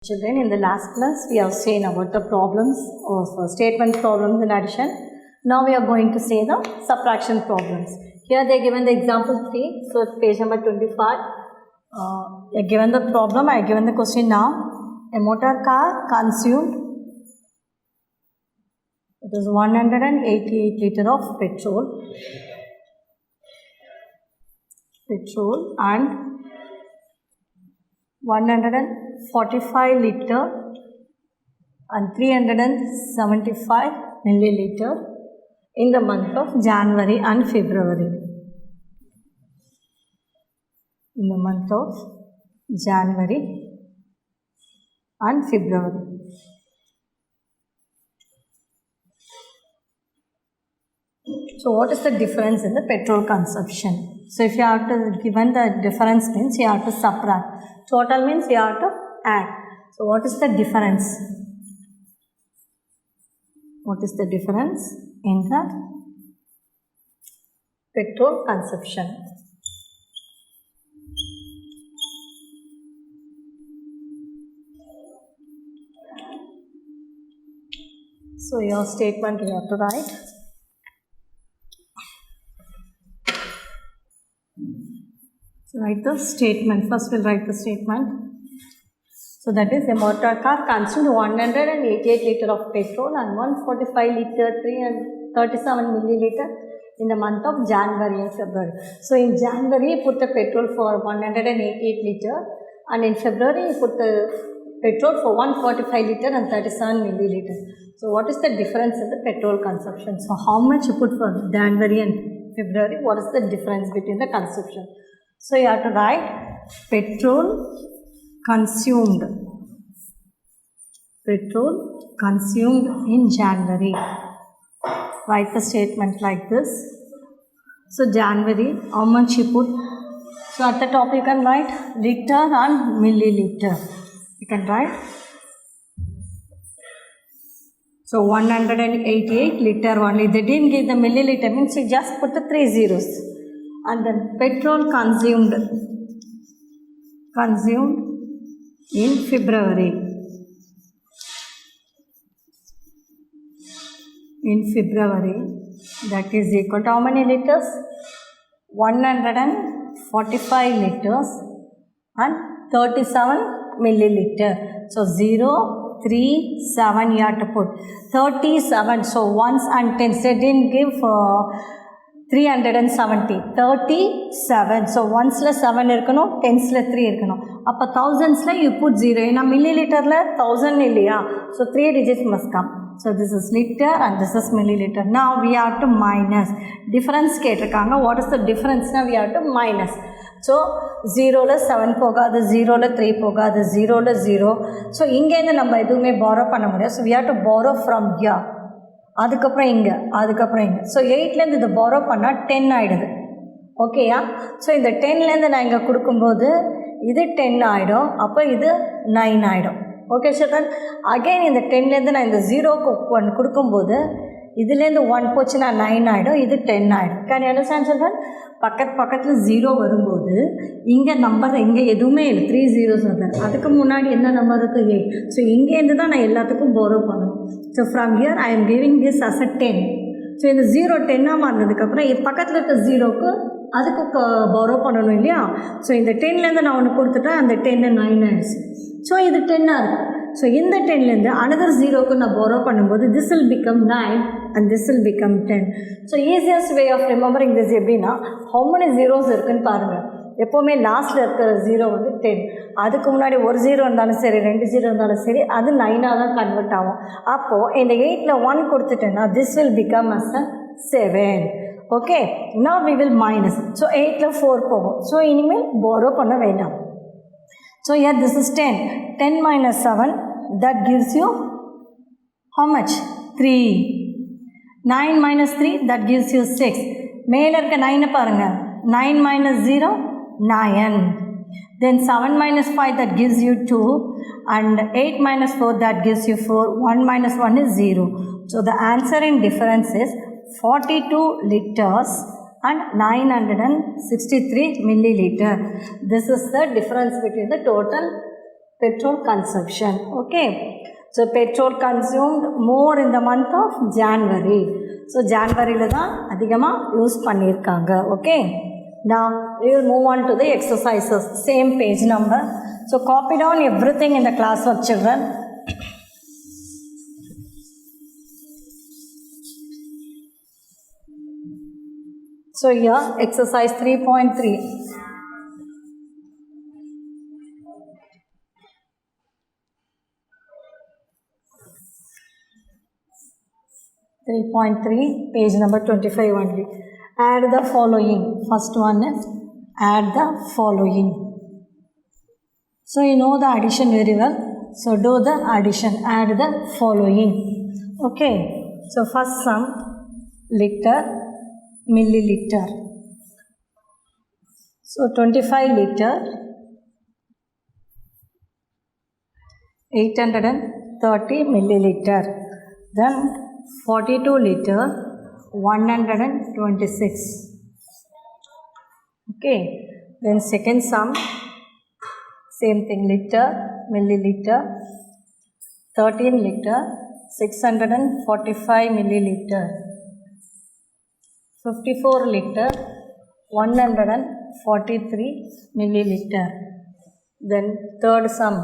Children, in the last class we have seen about the problems of statement problems in addition. Now we are going to see the subtraction problems. Here they are given the example 3, so it's page number 25. They are given the problem, I have given the question now. A motor car consumed, it is 188 liter of petrol and 145 liter and 375 milliliter in the month of January and February. In the month of January and February. So what is the difference in the petrol consumption? So if you have to given the difference means you have to subtract. Total means you have to add. So what is the difference? What is the difference in the petrol consumption? So your statement you have to write. So write the statement. First we'll write the statement. So that is a motor car consumed 188 liter of petrol and 145 liter 337 milliliter in the month of January and February. So in January you put the petrol for 188 liter and in February you put the petrol for 145 liter and 37 milliliter. So what is the difference in the petrol consumption? So how much you put for January and February? What is the difference between the consumption? So you have to write petrol consumed in January. Write the statement like this. So January, how much you put? So at the top you can write liter and milliliter. You can write. So 188 liter only. They didn't give the milliliter, means you just put the 3 zeros. And then petrol consumed in February. That is equal to how many liters? 145 liters and 37 milliliter. So 0, 3, 7 you have to put. 37. So ones and tens. They didn't give 370. 37. So ones la 7 irukano, tens la 3 irukano. Appa thousands la you put 0. In a milliliter la 1000 illiya. So 3 digits must come. So this is liter and this is milliliter. Now we have to minus. Difference ketirukanga. What is the difference? Now we have to minus. So 0 la 7 pogadu, 0 la 3 pogadu, 0 la 0. So inge indha நம்ம எதுவுமே borrow பண்ண முடியாது. So we have to borrow from here. அதுக்கப்புறம் இங்கே so 8லேருந்து இதை borrow பண்ணால் 10 ஆகிடுது. ஓகேயா? ஸோ இந்த 10லேருந்து நான் இங்கே கொடுக்கும்போது இது 10 ஆகிடும். அப்போ இது 9 ஆகிடும். Okay children? அகெயின் இந்த 10லேருந்து நான் இந்த 0க்கு 1 கொடுக்கும்போது இதுலேருந்து 1 போச்சுன்னா 9 ஆகிடும். இது 10 ஆகிடும். Can you understand children? பக்கத்தில் 0 வரும்போது இங்கே நம்பர் இங்கே எதுவுமே இல்லை, 3 zeros வருது. அதுக்கு முன்னாடி என்ன நம்பர் இருக்குது? 8. ஸோ இங்கேருந்து தான் நான் எல்லாத்துக்கும் borrow பண்ணணும். So from here I am giving this as a 10. So இந்த 0 10ஆக மாறினதுக்கப்புறம் பக்கத்தில் இருக்க 0க்கு அதுக்கு borrow பண்ணணும் இல்லையா? ஸோ இந்த 10லேருந்து நான் ஒன்று கொடுத்துட்டேன், அந்த 10 9 ஆகிடுச்சு. ஸோ இது 10ஆக இருக்குது. ஸோ இந்த 10லேருந்து அனதர் 0க்கு நான் borrow பண்ணும்போது this will become 9 and this will become 10. So easiest way of remembering this எப்படின்னா, how many zeros இருக்குன்னு பாருங்கள். எப்போவுமே லாஸ்ட்டில் இருக்கிற 0 வந்து 10. அதுக்கு முன்னாடி ஒரு 0 இருந்தாலும் சரி, 2 0 இருந்தாலும் சரி, அது 9ஆக தான் கன்வெர்ட் ஆகும். அப்போது இந்த 8ல் 1 கொடுத்துட்டேன்னா this will become as a 7. Okay, now we will minus. So 8ல் 4 போகும். ஸோ இனிமேல் borrow பண்ண வேண்டாம். So here this is 10. 10 minus 7, that gives you how much? 3. 9 minus 3, that gives you 6. மேலே இருக்க 9 பாருங்கள். 9 minus 0, 9. Then 7 minus 5, that gives you 2. And 8 minus 4, that gives you 4. 1 minus 1 is 0. So the answer in difference is 42 liters and 963 milliliter. This is the difference between the total petrol consumption. Okay, so petrol consumed more in the month of January. So January la da adhigama use pannirukanga. Okay, now we will move on to the exercises, same page number. So copy down everything in the classwork, children. So here exercise 3.3. 3.3, page number 25 only. Add the following. First one is add the following. So you know the addition very well. So do the addition. Add the following. Okay. So first sum, liter, milliliter. So 25 liter, 830 milliliter. Then 42 liter, 126. Okay, then second sum, same thing, liter, milliliter, 13 liter, 645 milliliter, 54 liter, 143 milliliter. Then third sum,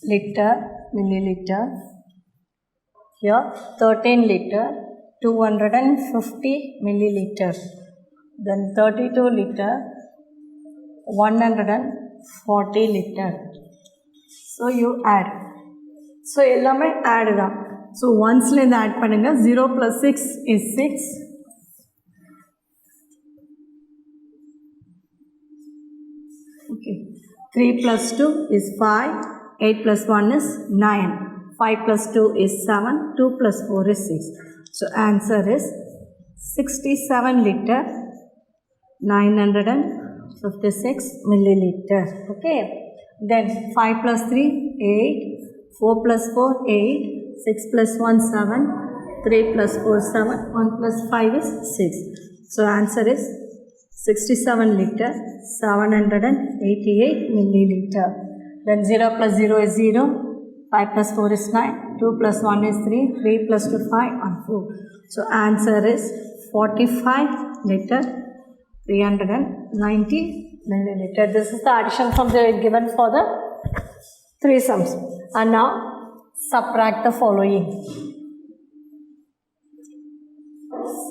liter, milliliter. Here 13 liter, 250 milliliter. Then 32 liter, 140 liter. So you add. So எல்லாமே add தான். So once ல add பண்ணுங்க. 0 plus 6 is 6. Okay. 3 plus 2 is 5. 8 plus 1 is 9. 5 plus 2 is 7. 2 plus 4 is 6. So answer is 67 liter, 956 milliliter. Okay. Then 5 plus 3, 8. 4 plus 4, 8. 6 plus 1, 7. 3 plus 4, 7. 1 plus 5 is 6. So answer is 67 liter, 788 milliliter. Then 0 plus 0 is 0, 5 plus 4 is 9, 2 plus 1 is 3, 3 plus 2 5 and 4. So answer is 45 liter, 390 milliliter. This is the addition from the given for the three sums. And now subtract the following.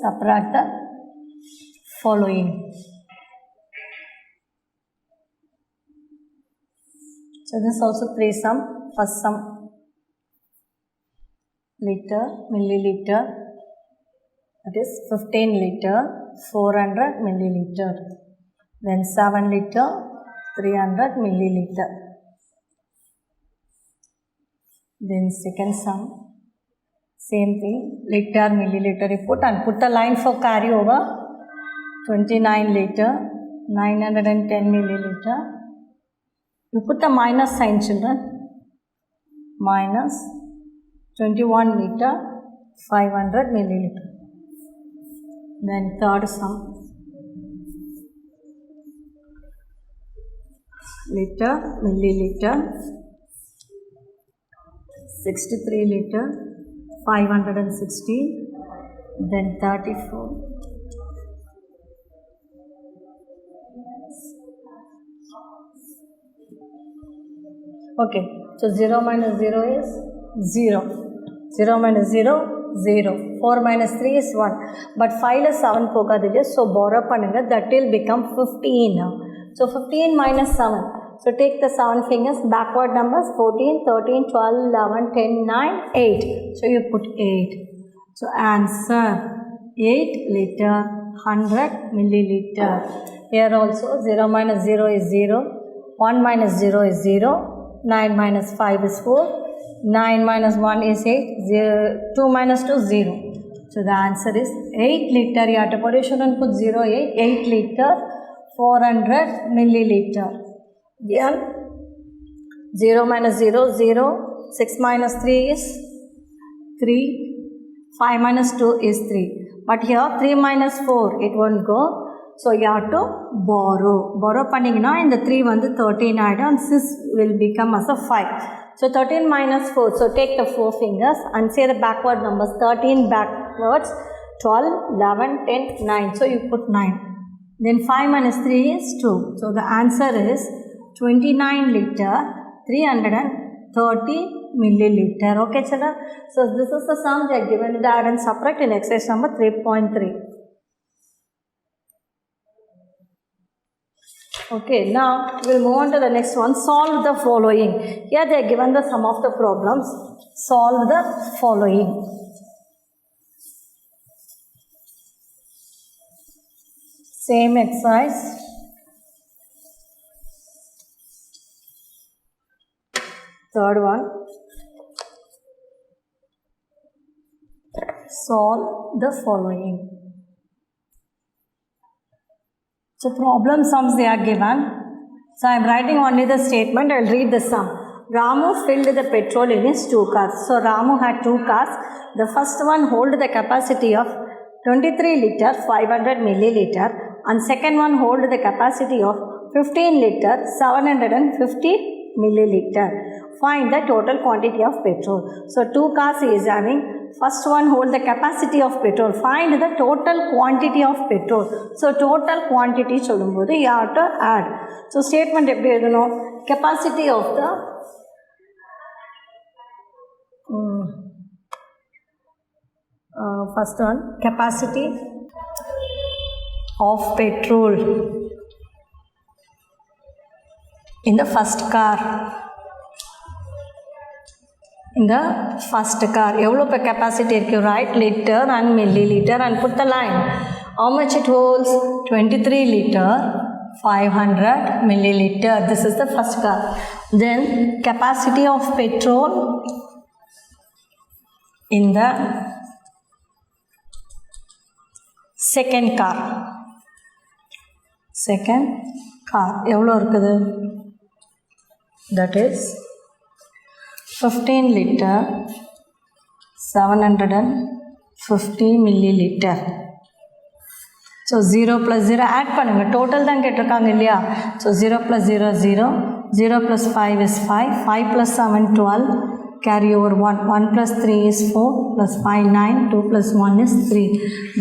Subtract the following. So this is also three sum. First sum, liter, milliliter, that is 15 liter, 400 milliliter. Then 7 liter, 300 milliliter. Then second sum, same thing, liter, milliliter you put and put a line for carry over. 29 liter, 910 milliliter. You put a minus sign, children. Minus 21 liter, 500 milliliter. Then third sum, liter, milliliter, 63 liter, 560. Then 34. Okay, so 0 minus 0 is 0. 0 minus 0, 0. 4 minus 3 is 1. But 5 is 7 pogadilla, so borrow pannunga, that will become 15 now. So 15 minus 7. So take the 7 fingers, backward numbers 14, 13, 12, 11, 10, 9, 8. So you put 8. So answer 8 liter, 100 milliliter. Here also 0 minus 0 is 0. 1 minus 0 is 0. 9 minus 5 is 4. 9 minus 1 is 8. 2 minus 2 is 0. So the answer is 8 liter. You have to put, you shouldn't put 0, 8. 8 liter, 400 milliliter. Here 0 minus 0, 0. 6 minus 3 is 3. 5 minus 2 is 3. But here 3 minus 4, it won't go. So you have to borrow. Borrow panningna in the 3 வந்து 13 ஆயிடும் and 6 will become as a 5. So 13 minus 4. So take the 4 fingers and say the backward numbers. 13 backwards, 12, 11, 10, 9. So you put 9. Then 5 minus 3 is 2. So the answer is 29 liter, 330 milliliter. Okay, children. So this is the sum they are given. The add and subtract in exercise number 3.3. Okay, now we'll move on to the next one. Solve the following. Here they are given the sum of the problems. Solve the following. Same exercise. Third one. Solve the following. So problem sums they are given. So I am writing only the statement. I will read the sum. Ramu filled the petrol in his 2 cars. So Ramu had 2 cars. The first one hold the capacity of 23 liter 500 milliliter and second one hold the capacity of 15 liter 750 milliliter. Find the total quantity of petrol. So 2 cars he is having. First one hold the capacity of petrol. Find the total quantity of petrol. So total quantity சொல்லும்போது you have to add. So statement எப்படி எழுதணும்? Capacity of the first one, capacity of petrol in the first car. In the first car, எவ்வளோ per capacity இருக்கு? Write liter and milliliter and put the line. How much it holds? 23 liter 500 milliliter. This is the first car. Then capacity of petrol in the second car. Second car எவ்வளோ இருக்குது? That is 15 liter 750 milliliter. So 0 plus 0 add பண்ணுங்க. Total தான் கேட்டிருக்காங்க இல்லையா? So 0 plus 0 0. 0 plus 5 is 5. 5 plus 7 12. Carry over 1. 1 plus 3 is 4. Plus 5 9. 2 plus 1 is 3.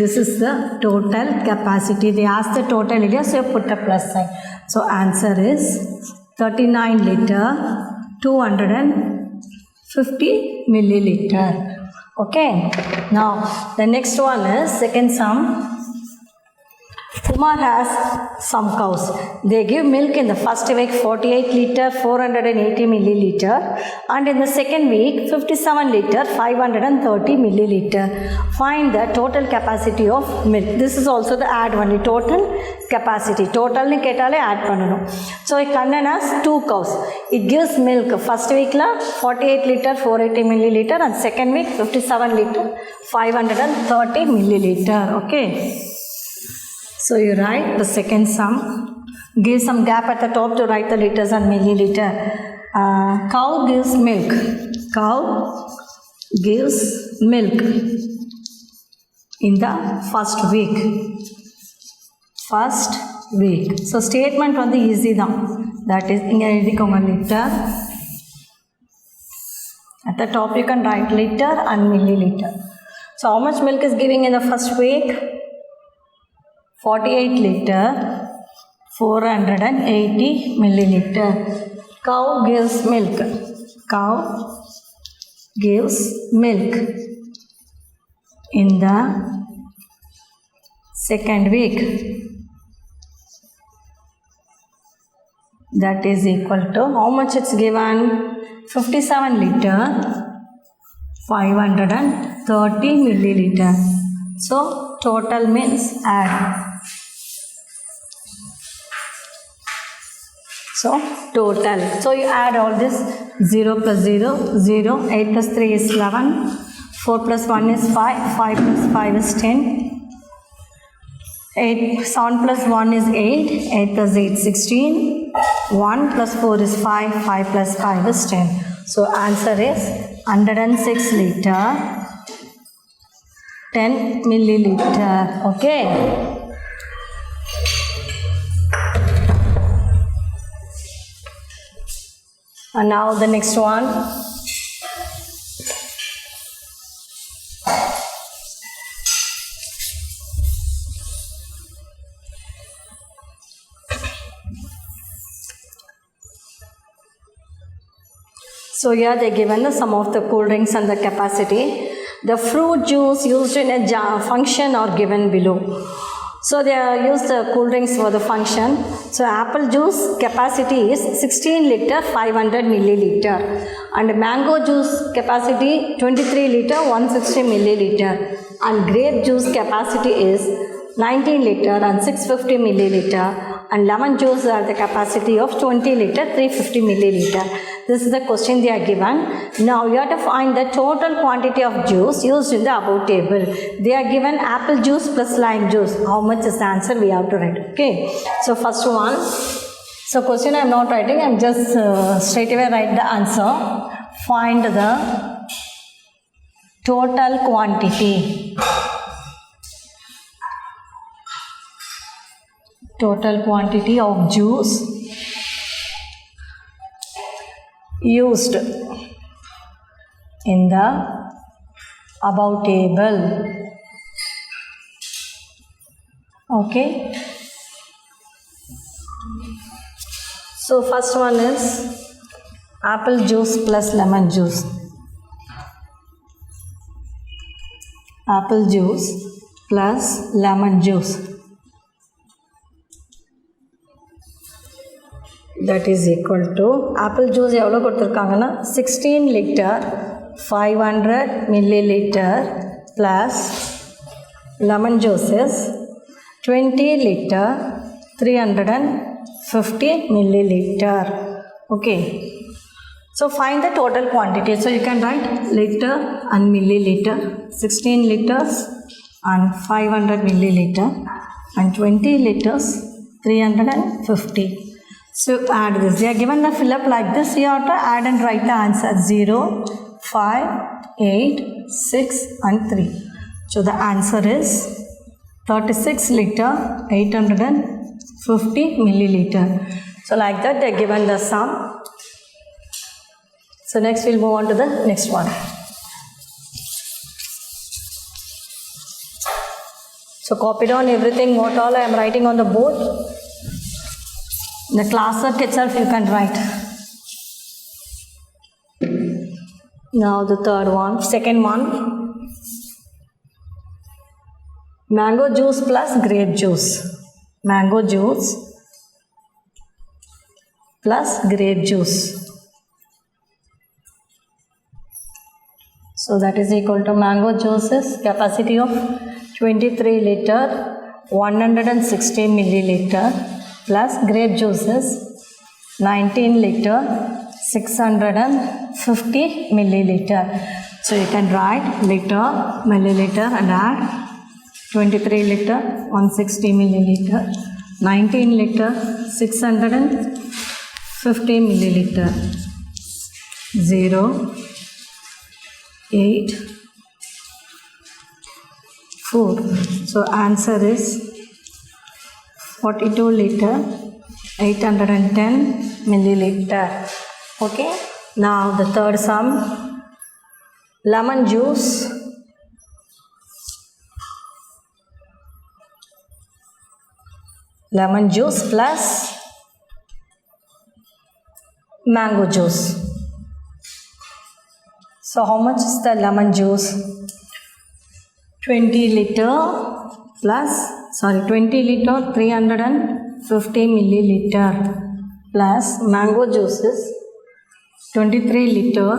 This is the total capacity. They asked the total area, so you put a plus sign. So answer is 39 liter 250 milliliter. Okay. Now the next one is second sum. Kumar has some cows. They give milk in the first week 48 liter 480 milliliter and in the second week 57 liter 530 milliliter. Find the total capacity of milk. This is also the add only total capacity. Total ni ketale add பண்ணனும். So a Kannan has 2 cows. It gives milk first week la 48 liter 480 milliliter and second week 57 liter 530 milliliter. Okay. So you write the second sum. Give some gap at the top to write the liters and milliliter. Cow gives milk. Cow gives milk in the first week. First week. So statement வந்து easy தான். That is இங்க எழுதிக்கோங்க liter. At the top you can write liter and milliliter. So how much milk is giving in the first week? 48 liter 480 milliliter. Cow gives milk. Cow gives milk in the second week. That is equal to how much it's given? 57 liter 530 milliliter. So total means add. So total. So you add all this 0 plus 0, 0, 8 plus 3 is 11, 4 plus 1 is 5, 5 plus 5 is 10, 7 plus 1 is 8, 8 plus 8 16, 1 plus 4 is 5, 5 plus 5 is 10. So answer is 106 liter 10 milliliter. Okay. And now the next one. So here they given some of the cool drinks and the capacity. The fruit juice used in a function are given below. So they are used the cool drinks for the function. So apple juice capacity is 16 liter 500 milliliter, and mango juice capacity 23 liter 160 milliliter, and grape juice capacity is 19 liter and 650 milliliter, and lemon juice are the capacity of 20 liter 350 milliliter. This is the question they are given. Now you have to find the total quantity of juice used in the above table. They are given apple juice plus lime juice. How much is the answer we have to write? Okay. So first one. So question I am not writing. I am just straight away write the answer. Find the total quantity. Total quantity of juice used in the above table. Okay. So first one is apple juice plus lemon juice. Apple juice plus lemon juice. That is equal to apple juice எவ்வளோ கொடுத்துருக்காங்கன்னா 16 liter 500 milliliter plus lemon juice is 20 liter 350 milliliter. Okay. So find the total quantity. So you can write liter and milliliter. 16 liters and 500 milliliter and 20 liters 350. So add this. They are given the fill up like this. You have to add and write the answer 0, 5, 8, 6 and 3. So the answer is 36 liter 850 milliliter. So like that they are given the sum. So next we'll move on to the next one. So copy down everything what all I am writing on the board. The class work itself you can write. Now the third one, second one. Mango juice plus grape juice. Mango juice plus grape juice. So that is equal to mango juice's capacity of 23 liter 160 milliliter plus grape juices 19 liter 650 milliliter. So you can write liter, milliliter and add 23 liter 160 milliliter, 19 liter 650 milliliter, 0, 8, 4. So answer is 42 liter 810 milliliter. Okay. Now the third sum, lemon juice plus mango juice. So how much is the lemon juice? 20 liter 350 milliliter plus mango juice is 23 liter.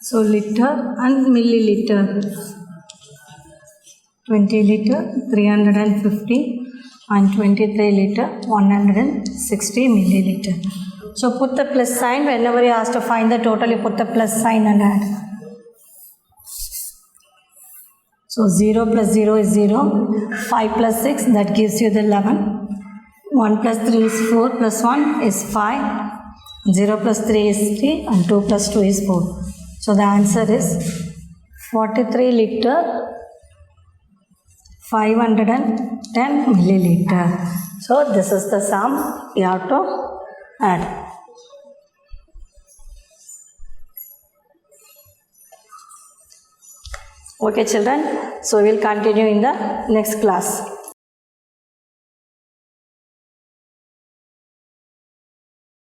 So liter and milliliter. 20 liter 350 and 23 liter 160 milliliter. So put the plus sign. Whenever you ask to find the total, you put the plus sign and add. So 0 plus 0 is 0, 5 plus 6 that gives you the 11, 1 plus 3 is 4 plus 1 is 5, 0 plus 3 is 3 and 2 plus 2 is 4. So the answer is 43 liter 510 milliliter. So this is the sum you have to add. Okay children, so we'll continue in the next class.